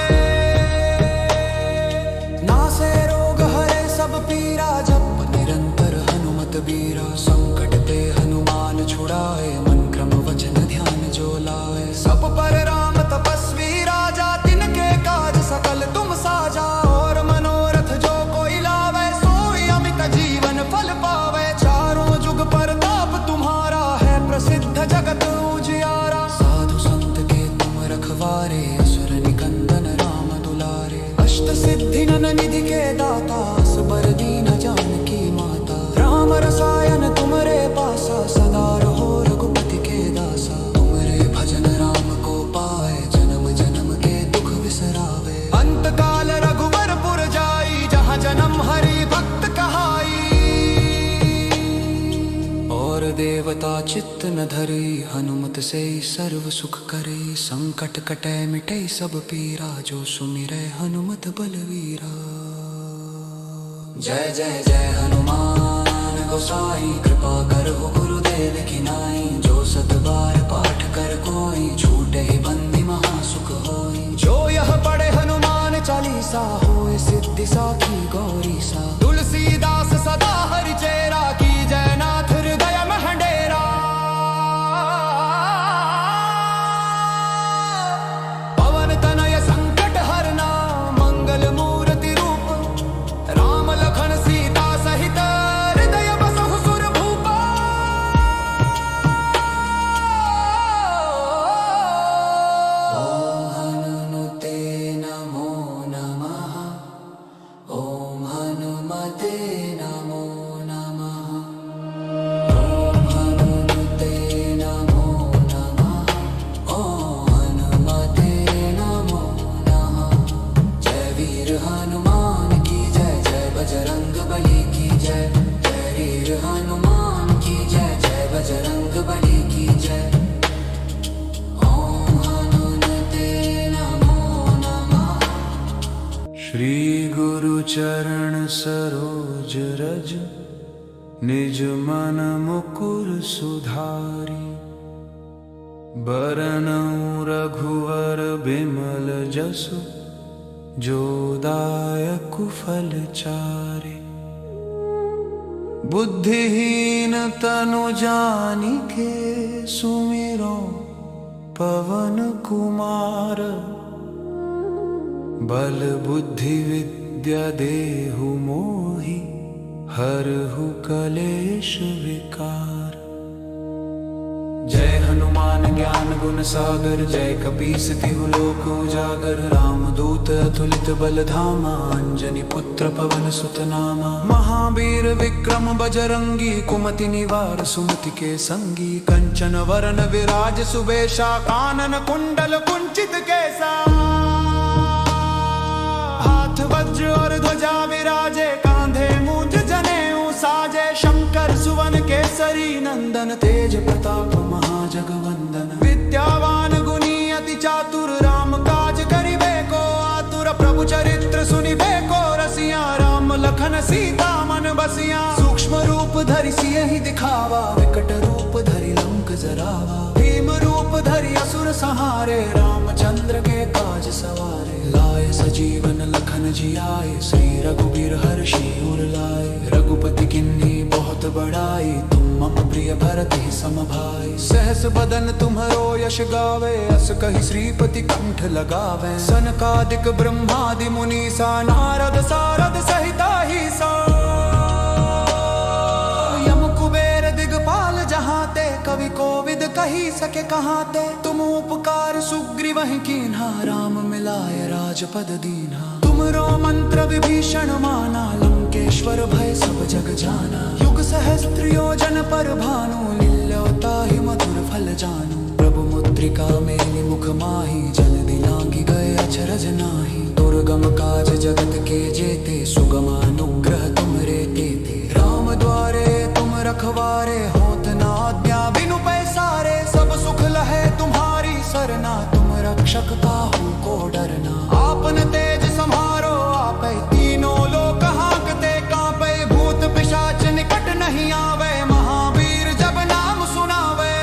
नासे रोग हरे सब पीरा, जप निरंतर हनुमत बीरा। संकट ते हनुमान छुड़ाए, मन क्रम वचन ध्यान जो लाए। सब पर राम तपस्वी राजा, तिनके काज सकल तुम साजा। और मनोरथ जो कोई लावे, सोई अमित जीवन फल पावे। चारों जुग परताप तुम्हारा है, प्रसिद्ध जगत उजियारा। साधु संत के तुम रखवारे, असुर निकंदन राम दुलारे। अष्ट सिद्धि नन निधि के दाता, असबर दीन जानकी माता। राम रसायन तुमरे पासा, सदा रहो रघुपति के दासा। तुमरे भजन राम को पाए, जन्म जन्म के दुख बिसरावे। अंत काल रघुवरपुर जाई, जहाँ जन्म हरि भक्त कहाई। और देवता चित्त न धरे, हनुमत से सर्व सुख करे। संकट कटे मिटे सब पीरा, जो सुमिरै हनुमत बलवीरा। जय जय जय हनुमान गोसाई, कृपा करहु गुरुदेव की नाई। जो सत बार पाठ कर कोई, छूटे बंदी महा सुख होई। जो यह पढ़े हनुमान चालीसा, होए सिद्धि साखी गौरी सा। तुलसीदास सदा हरि चेरा, की जय नाथ हृदय मह डेरा। पवन तनय संकट हरना, मंगल मूर्ति रूप। राम लखन सीता सहित, हृदय बसहु सुर भूपा। ओम हनुमते नमो नमः, ओम हनुमते नमो नमः। ओम हनुमते नमो नमः, ओम हनुमते नमो नमः। जय वीर हनुमान की जय, जय बजरंग बली की जय। जय वीर हनुमान की जय, जय बजरंग बली की जय। ओम हनुमते नमो नमः। श्री गुरु चरण सरोज रज, निज मन मुकुर सुधारी। बरनउँ रघुवर बिमल जसु, जो दायक फल चारि। बुद्धिहीन तनु जानिके, सुमिरो पवन कुमार। बल बुद्धि विद्या देहु मोहि, हरहु कलेश विकार। जय हनुमान ज्ञान गुण सागर, जय कपीस तिहु लोक उजागर। रामदूत अतुलित बल धामा, अंजनी पुत्र पवन सुत नामा। महावीर विक्रम बजरंगी, कुमति निवार सुमति के संगी। कंचन वरण विराज सुबेशा, कानन कुंडल कुंचित केसा। हाथ वज्र और ध्वजा विराजे, कांधे मूंज जनेऊ साजे। शंकर सुवन केसरी नंदन, तेज प्रताप महाजगवंदन। विद्यावान गुणी अति चातुर, राम काज करिबे को आतुर। प्रभु चरित्र सुनिबे को रसिया, राम लखन सीता मन बसिया। सूक्ष्म रूप धरि सियहि दिखावा, विकट रूप धरि लंक जरावा। भीम रूप धरि असुर संहारे, रामचंद्र के काज सवारे। लाए सजीवन लखन जियाए, श्री रघुबीर हर्षि उर लाए। रघुपति किन्ही बहुत बड़ाई, तुम मम प्रिय भरत ही सम भाई। सहस बदन तुम्हरो यश गावे, अस कहि श्रीपति कंठ लगावे। सनकादिक ब्रह्मादि मुनीसा, नारद सारद सहिता ही सा। यम कुबेर दिगपाल जहाते, कवि कोविद कही सके कहाते। तुम उपकार सुग्रीवहि कीन्हा, राम मिलाए राजपद दीन्हा। तुमरो मंत्र विभीषण माना, लंकेश्वर भय सब जग जाना। युग सहस्त्र योजन पर भानु, लील्यो ताहि मधुर फल जानू। प्रभु मुद्रिका मेलि मुख माहि, जल्दी लांघि गए अचरज नाहि। दुर्गम काज जगत के जेते, सुगम अनुग्रह तुमरे तेते। राम द्वारे तुम रखवारे, होत न आज्ञा बिनु पैसारे। सब सुख लहे तुम्हारी सरना, तुम रक्षक काहू को डरना। आपन तेज सम्हारो आपै, तीनों लोक हांकते कांपै। भूत पिशाच निकट नहीं आवे, महावीर जब नाम सुनावे।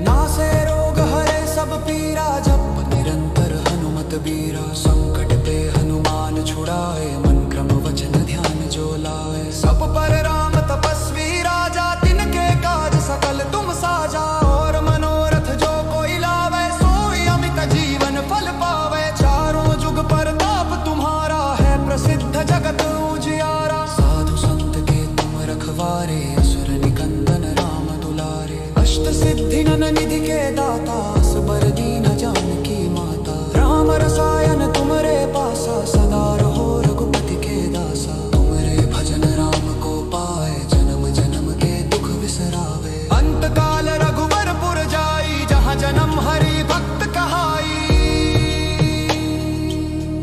नासे रोग हरे सब पीरा, जप निरंतर हनुमत बीरा। संकट ते हनुमान छुड़ाए, मन क्रम वचन ध्यान जो लाए। सब पर राम तपस्वी राजा, तिनके काज सकल तुम साजा। और मनोरथ जो कोई लावे, सोई अमित जीवन फल पावे। चारों जुग परताप तुम्हारा है, प्रसिद्ध जगत उजियारा। साधु संत के तुम रखवारे, असुर निकंदन राम दुलारे। अष्ट सिद्धि नन निधि के दाता, असबर दीन जानकी माता। राम रसायन तुमरे पासा, सदा रहो रघुपति के दासा। तुमरे भजन राम को पाए, जन्म जन्म के दुख बिसरावे। अंत काल रघुवरपुर जाई, जहाँ जन्म हरि भक्त कहाई।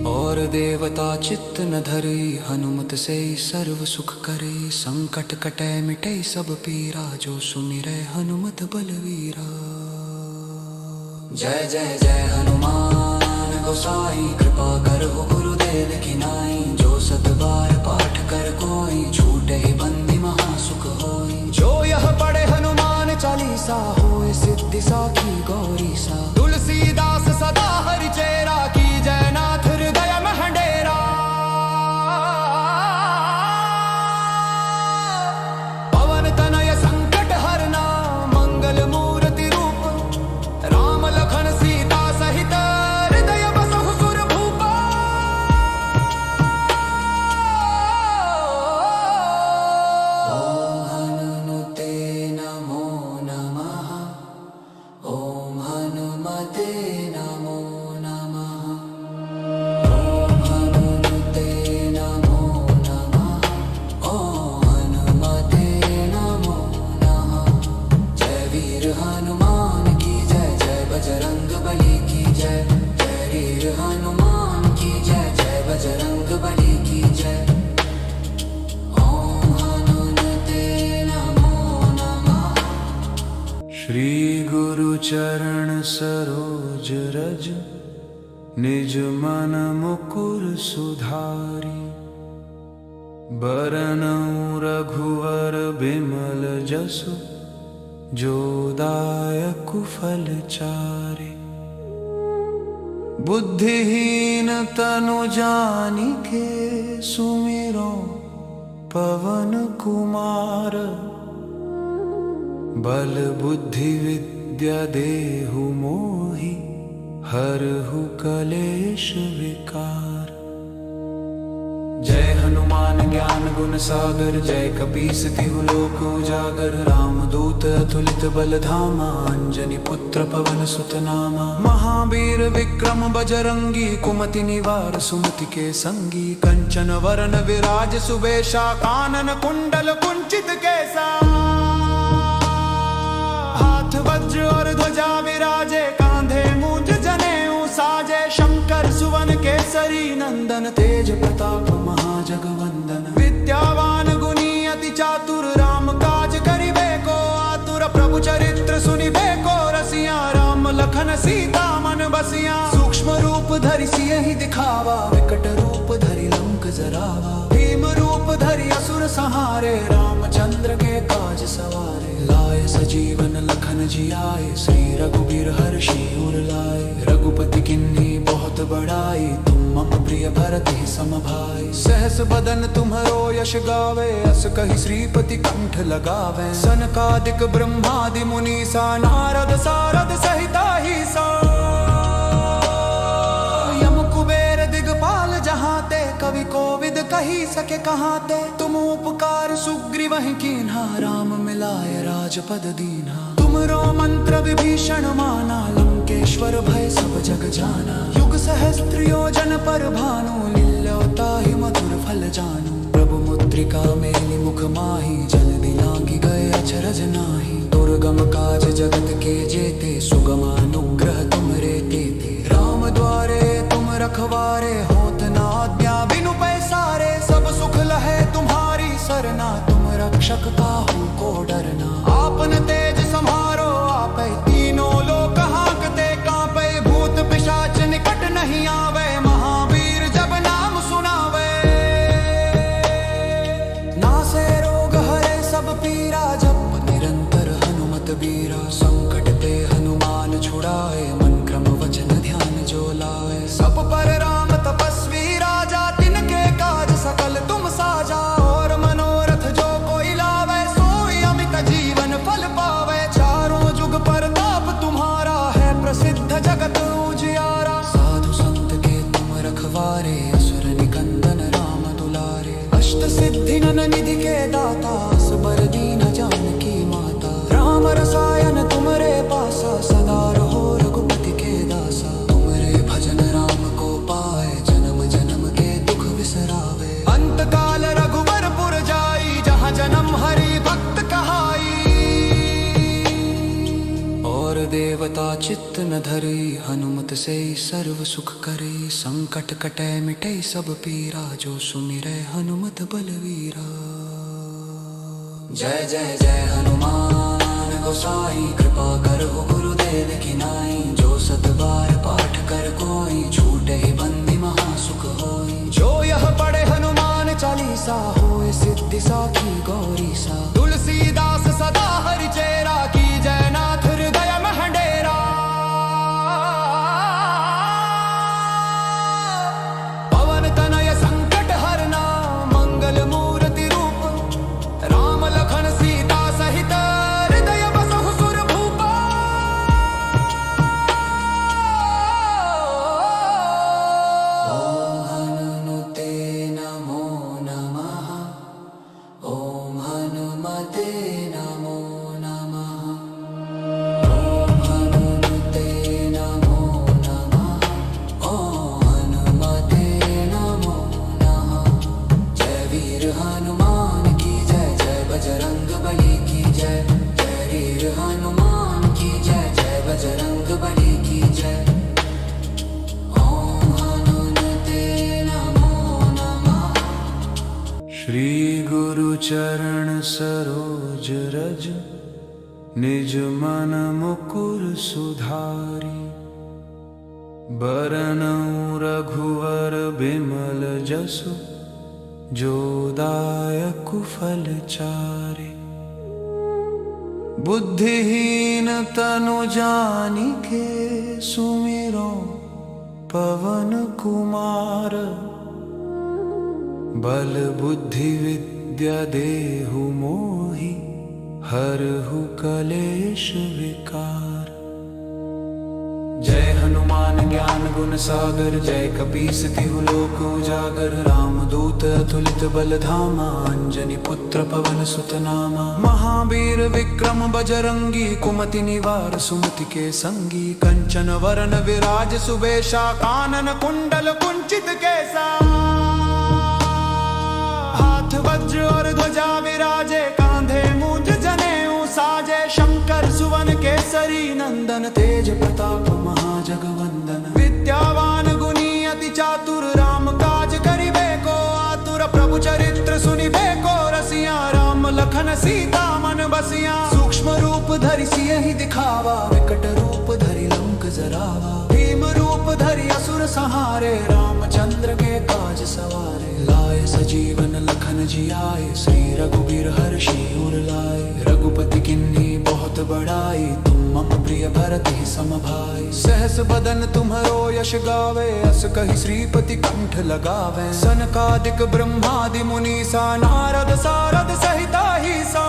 और देवता चित्त न धरी, हनुमत से सर्व सुख करे। संकट कटे मिटे सब पीरा, जो सुमिरै हनुमत बलवीरा। जय जय जय हनुमान गोसाई, कृपा करो गुरुदेव की नाई। जो सत बार पाठ कर कोई, छूटे बंदी महासुख होई। जो यह पढ़े हनुमान चालीसा, होए सिद्धि साखी गौरी सा। तुलसीदास सदा हरि चेरा, की जय नाथ हृदय मह डेरा। पवन तनय संकट हरना, मंगल मूर्ति रूप। राम लखन सीता सहित, हृदय बसहु सुर भूपा। ओम हनुमते नमो नमः, ओम हनुमते नमो नमः। ओम हनुमते नमो नमः, ओम हनुमते नमो नमः। जय वीर हनुमान की जय, जय बजरंग बली की जय। जय वीर हनुमान की जय, जय बजरंग बली की जय। ओम हनुमते नमो नमः। श्री गुरु चरण सरोज रज, निज मन मुकुर सुधारी। बरनउँ रघुवर बिमल जसु, जो दायक फल चारि। बुद्धिहीन तनु जानिके, सुमिरो पवन कुमार। बल बुद्धि विद्या देहु मोहि, हरहु कलेश विकार। जय हनुमान ज्ञान गुण सागर, जय कपीस तिहु लोक उजागर। रामदूत अतुलित बल धामा, अंजनी पुत्र पवन सुत नामा। महावीर विक्रम बजरंगी, कुमति निवार सुमति के संगी। कंचन वरण विराज सुबेशा, कानन कुंडल कुंचित केसा। हाथ वज्र और ध्वजा विराजे, कांधे मूंज जनेऊ साजे। शंकर सुवन केसरी नंदन, तेज प्रताप महाजगवंदन। विद्यावान गुणी अति चातुर, राम काज करिबे को आतुर। प्रभु चरित्र सुनिबे को रसिया, राम लखन सीता मन बसिया। सूक्ष्म रूप धरि सियहि दिखावा, विकट रूप धरि लंक जरावा। भीम रूप धरि असुर संहारे, रामचंद्र के काज सवारे। लाए सजीवन लखन जियाए, श्री रघुबीर हर्षि उर लाए। रघुपति किन्ही बहुत बड़ाई, तुम मम प्रिय भरत ही सम भाई। सहस बदन तुम्हरो यश गावे, अस कहि श्रीपति कंठ लगावे। सनकादिक ब्रह्मादि मुनीसा, नारद सारद सहिता ही सा। यम कुबेर दिगपाल जहाते, कवि कोविद कही सके कहाते। तुम उपकार सुग्रीवहि कीन्हा, राम मिलाए राजपद दीन्हा। तुमरो मंत्र विभीषण माना, लंकेश्वर भय सब जग जाना। युग सहस्त्र योजन पर भानु, लील्योताहि मधुर फल जानू। प्रभु मुद्रिका मेलि मुख माहि, जल दिलांगी गए अचरज नाही। दुर्गम काज जगत के जेते, सुगम अनुग्रह तुमरे तेते। राम द्वारे तुम रखवारे, होत न आज्ञा बिनु पैसारे। सब सुख लहे तुम्हारी सरना, तुम रक्षक काहू को डरना। आपन तेज सम्हारो आपै, तीनों लोक हांकते कांपै। भूत पिशाच निकट नहीं आवे, महावीर जब नाम सुनावे। नासे रोग हरे सब पीरा, जप निरंतर हनुमत बीरा। संकट ते हनुमान छुड़ाए, मन क्रम वचन ध्यान जो लाए। सब पर राम तपस्वी राजा, तिनके काज सकल तुम साजा। और मनोरथ जो कोई लावे, सोई अमित जीवन फल पावे। चारों जुग परताप तुम्हारा है, प्रसिद्ध जगत उजियारा। साधु संत के तुम रखवारे, असुर निकंदन राम दुलारे। अष्ट सिद्धि नन निधि के दाता, असबर दीन जानकी माता। राम रसायन तुमरे पासा, सदा रहो रघुपति के दासा। तुमरे भजन राम को पाए, जन्म जन्म के दुख बिसरावे। अंत काल रघुवरपुर जाई, जहाँ जन्म हरि भक्त कहाई। और देवता चित्त न धरी, हनुमत से सर्व सुख करे। संकट कटे मिटे सब पीरा, जो सुमिरै हनुमत बलवीरा। जय जय जय हनुमान गोसाई, कृपा करो गुरुदेव की नाई। जो सत बार पाठ कर कोई, छूटे बंदी महासुख होई। जो यह पढ़े हनुमान चालीसा, होए सिद्धि साखी गौरी सा। तुलसीदास सदा हरि चेरा, की जय नाथ हृदय मह डेरा। पवन तनय संकट हरना, मंगल मूर्ति रूप। राम लखन सीता सहित, हृदय बसहु सुर भूपा। ओम हनुमते नमो नमः, ओम हनुमते नमो नमः। ओम हनुमते नमो नमः, ओम हनुमते नमो नमः। जय वीर हनुमान की जय, जय बजरंग बली की जय। जय वीर हनुमान की जय, जय बजरंग बली की जय। ओम हनुमते नमो नमः। श्री गुरु चरण सरोज रज, निज मन मुकुर सुधारी। बरनउँ रघुवर बिमल जसु, जो दायक फल चारि। बुद्धिहीन तनु जानिके, सुमिरो पवन कुमार। बल बुद्धि विद्या देहु मोहि, हरहु कलेश विकार। जय हनुमान ज्ञान गुण सागर, जय कपीस तिहु लोक उजागर। रामदूत अतुलित बल धामा, अंजनी पुत्र पवन सुत नामा। महावीर विक्रम बजरंगी, कुमति निवार सुमति के संगी। कंचन वरन विराज सुबेशा, कानन कुंडल कुंचित केसा। हाथ वज्र और ध्वजा विराजे, कांधे मूंज जनेऊ साजे। शंकर सुवन केसरी नंदन, तेज प्रताप महाजगवंदन। विद्यावान गुणी अति चातुर, राम काज करिबे को आतुर। प्रभु चरित्र सुनिबे को रसिया, राम लखन सीता मन बसिया। सूक्ष्म रूप धरि सियहि दिखावा, विकट रूप धरि लंक जरावा। भीम रूप धरि असुर संहारे, रामचंद्र के काज सवारे। लाए सजीवन लखन जियाए, श्री रघुबीर हर्षि उर लाए। रघुपति किन्ही बहुत बड़ाई, तुम मम प्रिय भरत ही सम भाई। सहस बदन तुम्हरो यश गावे, अस कहि श्रीपति कंठ लगावे। सनकादिक ब्रह्मादि मुनीसा, नारद सारद सहिता ही सा।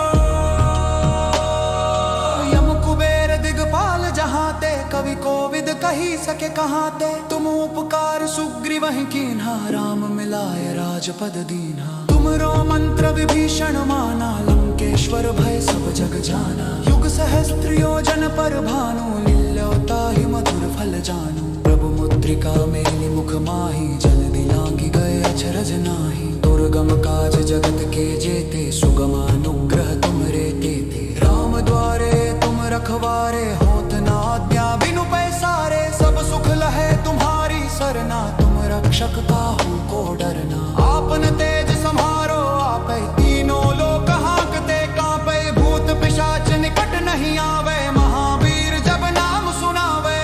यम कुबेर दिगपाल जहाते, कवि कोविद कही सके कहाते। तुम उपकार सुग्रीवहि कीन्हा, राम मिलाए राजपद दीन्हा। तुमरो मंत्र विभीषण माना, लंकेश्वर भय सब जग जाना। युग सहस्त्र योजन पर भानु, लील्योताहि मधुर फल जानू। प्रभु मुद्रिका मेलि मुख माहि, जल दिलांगी गए अचरज नाही। दुर्गम काज जगत के जेते, सुगम अनुग्रह तुमरे तेते। राम द्वारे तुम रखवारे, होत न आज्ञा बिनु पैसारे। सब सुख लहे तुम्हारी सरना, तुम रक्षक काहू को डरना। आपन तेज सम्हारो आपै, तीनों लोक हांकते कांपै। भूत पिशाच निकट नहीं आवे, महावीर जब नाम सुनावे।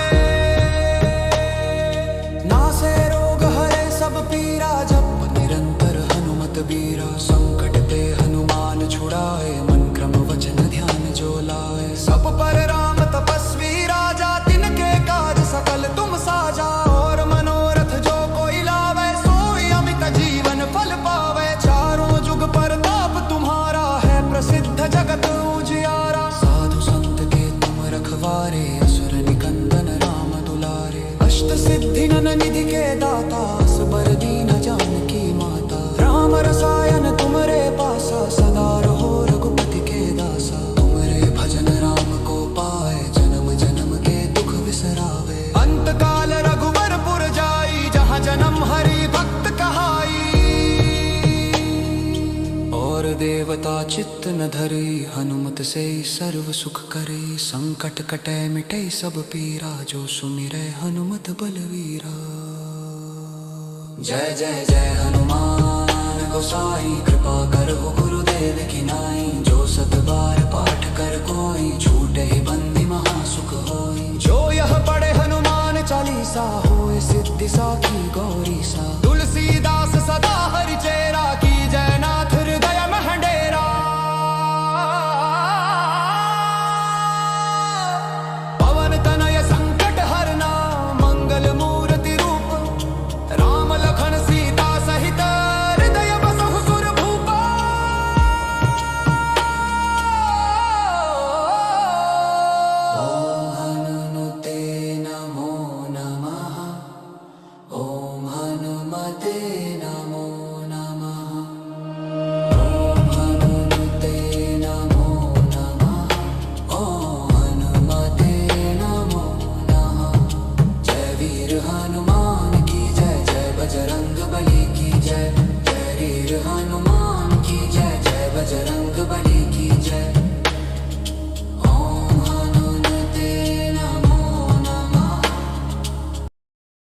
नासे रोग हरे सब पीरा, जप निरंतर हनुमत बीरा। संकट ते हनुमान छुड़ाए, मन क्रम वचन ध्यान जो लाए। सब पर राम तपस्वी राजा, तिनके काज सकल तुम साजा। और मनोरथ जो कोई लावे, सोई अमित जीवन फल पावे। चारों जुग परताप तुम्हारा है, प्रसिद्ध जगत उजियारा। साधु संत के तुम रखवारे, असुर निकंदन राम दुलारे। अष्ट सिद्धि नन निधि के दाता, असबर दीन जानकी माता। राम रसायन तुमरे पासा, सदा रहो रघुपति के दासा। तुमरे भजन राम को पाए, जन्म जन्म के दुख बिसरावे। अंत काल रघुवरपुर जाई, जहाँ जन्म हरि भक्त कहाई। और देवता चित्त न धरे, हनुमत से सर्व सुख करे। संकट कटे मिटे सब पीरा, जो सुमिरै हनुमत बलवीरा। जय जय जय हनुमान गोसाई, कृपा करहु गुरुदेव की नाई। जो सत बार पाठ कर कोई, छूटे बंदी महासुख होई। जो यह पढ़े हनुमान चालीसा, होए सिद्धि साखी गौरी सा। तुलसीदास सदा हरि चेरा, की जय नाथ हृदय मह डेरा। पवन तनय संकट हरना, मंगल मूर्ति रूप। राम लखन सीता सहित, हृदय बसहु सुर भूपा। ओम हनुमते नमो नमः, ओम हनुमते नमः।